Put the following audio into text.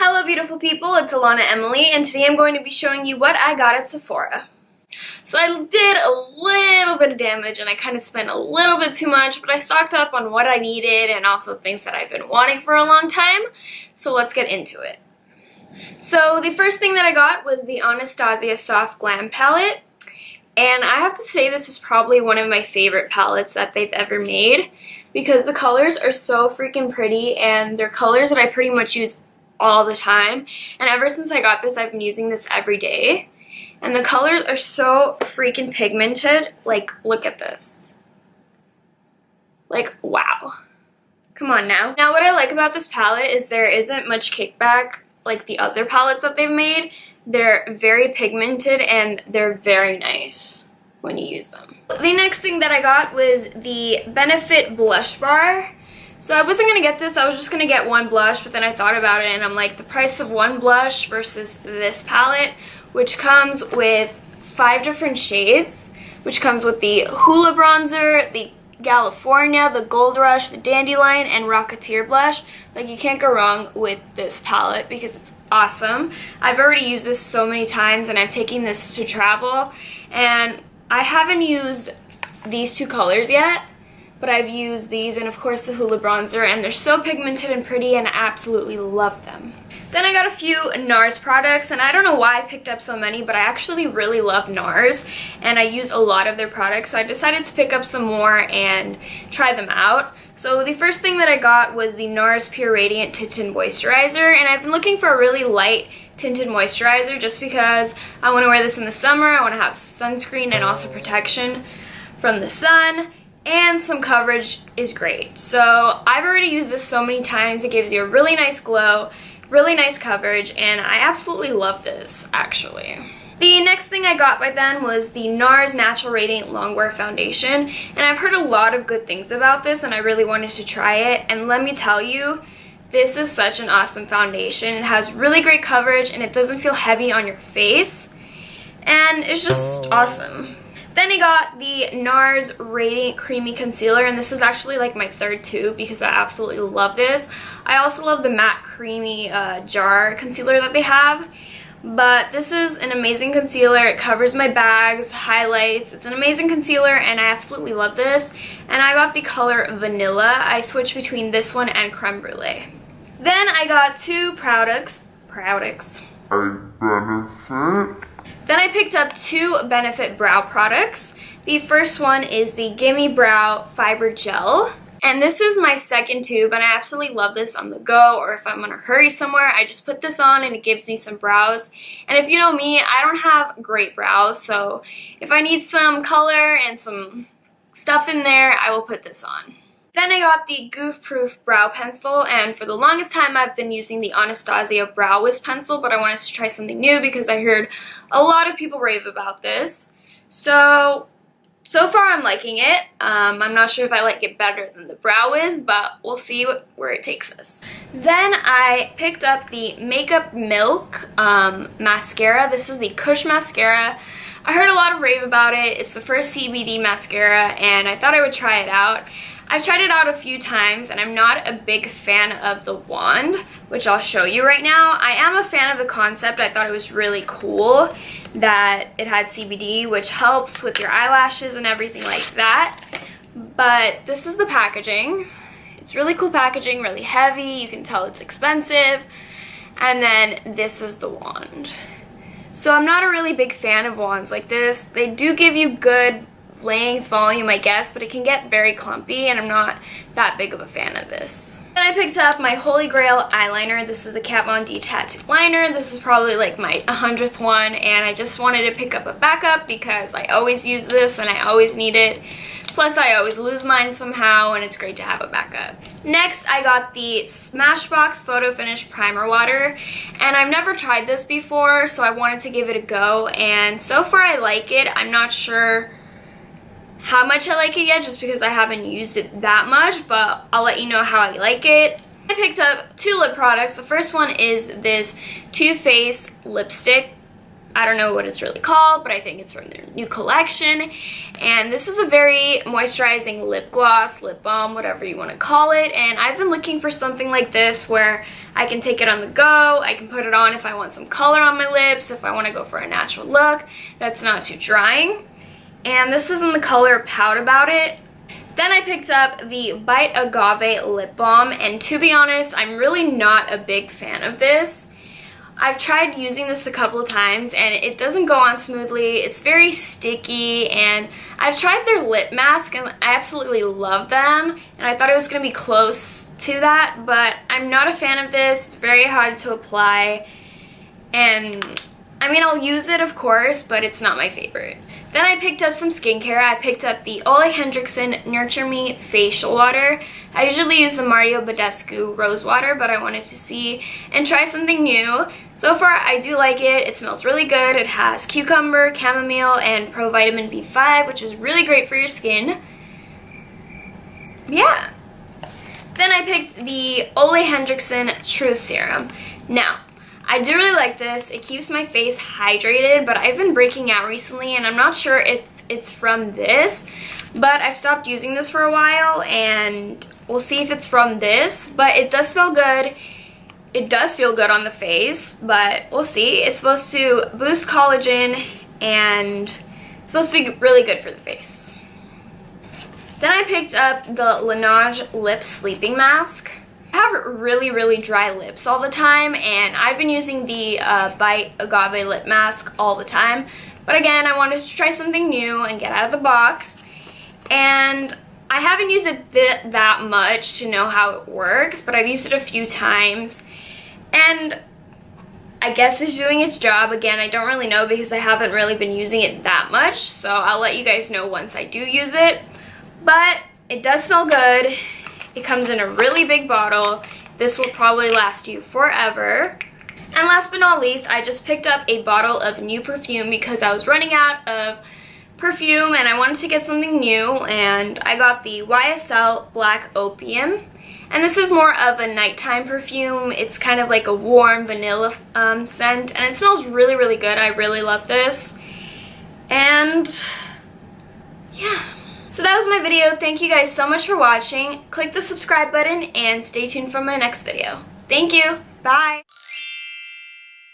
Hello beautiful people, it's Alana Emily, and today I'm going to be showing you what I got at Sephora. So I did a little bit of damage and I kind of spent a little bit too much, but I stocked up on what I needed and also things that I've been wanting for a long time. So let's get into it. So the first thing that I got was the Anastasia Soft Glam palette. And I have to say this is probably one of my favorite palettes that they've ever made because the colors are so freaking pretty and they're colors that I pretty much use all the time. And ever since I got this, I've been using this every day. And the colors are so freaking pigmented. Like, look at this. Like, wow. Come on now. Now, what I like about this palette is there isn't much kickback like the other palettes that they've made. They're very pigmented and they're very nice when you use them. The next thing that I got was the Benefit Blush Bar. So I wasn't going to get this, I was just going to get one blush, but then I thought about it and I'm like, the price of one blush versus this palette, which comes with 5 different shades, which comes with the Hula Bronzer, the California, the Gold Rush, the Dandelion, and Rocketeer Blush. Like, you can't go wrong with this palette because it's awesome. I've already used this so many times and I'm taking this to travel, and I haven't used these two colors yet, but I've used these and of course the Hula Bronzer, and they're so pigmented and pretty and I absolutely love them. Then I got a few NARS products, and I don't know why I picked up so many, but I actually really love NARS and I use a lot of their products, so I decided to pick up some more and try them out. So the first thing that I got was the NARS Pure Radiant Tinted Moisturizer, and I've been looking for a really light tinted moisturizer just because I want to wear this in the summer. I want to have sunscreen and also protection from the sun. And some coverage is great. So I've already used this so many times. It gives you a really nice glow, really nice coverage, and I absolutely love this actually. The next thing I got by then was the NARS Natural Radiant Longwear Foundation, and I've heard a lot of good things about this and I really wanted to try it, and let me tell you, this is such an awesome foundation. It has really great coverage and it doesn't feel heavy on your face, and it's just awesome. Then I got the NARS Radiant Creamy Concealer, and this is actually like my third tube because I absolutely love this. I also love the Matte Creamy Jar Concealer that they have, but this is an amazing concealer. It covers my bags, highlights. It's an amazing concealer and I absolutely love this. And I got the color Vanilla. I switched between this one and Creme Brulee. Then I got two products. Then I picked up two Benefit Brow products. The first one is the Gimme Brow Fiber Gel. And this is my second tube, and I absolutely love this on the go, or if I'm in a hurry somewhere, I just put this on and it gives me some brows. And if you know me, I don't have great brows, so if I need some color and some stuff in there, I will put this on. Then I got the Goof Proof Brow Pencil, and for the longest time I've been using the Anastasia Brow Wiz Pencil, but I wanted to try something new because I heard a lot of people rave about this. So far I'm liking it. I'm not sure if I like it better than the Brow Wiz, but we'll see where it takes us. Then I picked up the Makeup Milk Mascara. This is the Kush Mascara. I heard a lot of rave about it. It's the first CBD mascara and I thought I would try it out. I've tried it out a few times and I'm not a big fan of the wand, which I'll show you right now. I am a fan of the concept. I thought it was really cool that it had CBD, which helps with your eyelashes and everything like that. But this is the packaging. It's really cool packaging, really heavy. You can tell it's expensive. And then this is the wand. So I'm not a really big fan of wands like this. They do give you good length, volume, I guess, but it can get very clumpy and I'm not that big of a fan of this. Then I picked up my Holy Grail eyeliner. This is the Kat Von D Tattoo Liner. This is probably like my 100th one, and I just wanted to pick up a backup because I always use this and I always need it. Plus I always lose mine somehow and it's great to have a backup. Next I got the Smashbox Photo Finish Primer Water, and I've never tried this before, so I wanted to give it a go, and so far I like it. I'm not sure how much I like it yet just because I haven't used it that much, but I'll let you know how I like it. I picked up two lip products. The first one is this Too Faced lipstick I don't know what it's really called, but I think it's from their new collection. And this is a very moisturizing lip gloss, lip balm, whatever you want to call it. And I've been looking for something like this where I can take it on the go. I can put it on if I want some color on my lips, if I want to go for a natural look that's not too drying. And this is in the color Pout About It. Then I picked up the Bite Agave Lip Balm, and to be honest, I'm really not a big fan of this. I've tried using this a couple of times and it doesn't go on smoothly. It's very sticky, and I've tried their lip mask and I absolutely love them, and I thought it was going to be close to that, but I'm not a fan of this. It's very hard to apply, and I mean, I'll use it of course, but it's not my favorite. Then I picked up some skincare. I picked up the Ole Henriksen Nurture Me Facial Water. I usually use the Mario Badescu Rose Water, but I wanted to see and try something new. So far, I do like it. It smells really good. It has cucumber, chamomile, and provitamin B5, which is really great for your skin. Yeah. Then I picked the Ole Henriksen Truth Serum. Now, I do really like this. It keeps my face hydrated, but I've been breaking out recently and I'm not sure if it's from this, but I've stopped using this for a while and we'll see if it's from this, but it does smell good. It does feel good on the face, but we'll see. It's supposed to boost collagen and it's supposed to be really good for the face. Then I picked up the Laneige Lip Sleeping Mask. I have really dry lips all the time, and I've been using the Bite Agave Lip Mask all the time. But again, I wanted to try something new and get out of the box. And I haven't used it that much to know how it works, but I've used it a few times. And I guess it's doing its job. Again, I don't really know because I haven't really been using it that much. So I'll let you guys know once I do use it. But it does smell good. It comes in a really big bottle. This will probably last you forever. And last but not least, I just picked up a bottle of new perfume because I was running out of perfume and I wanted to get something new, and I got the YSL Black Opium. And this is more of a nighttime perfume. It's kind of like a warm vanilla scent, and it smells really good. I really love this. And yeah. So that was my video. Thank you guys so much for watching. Click the subscribe button and stay tuned for my next video. Thank you. Bye.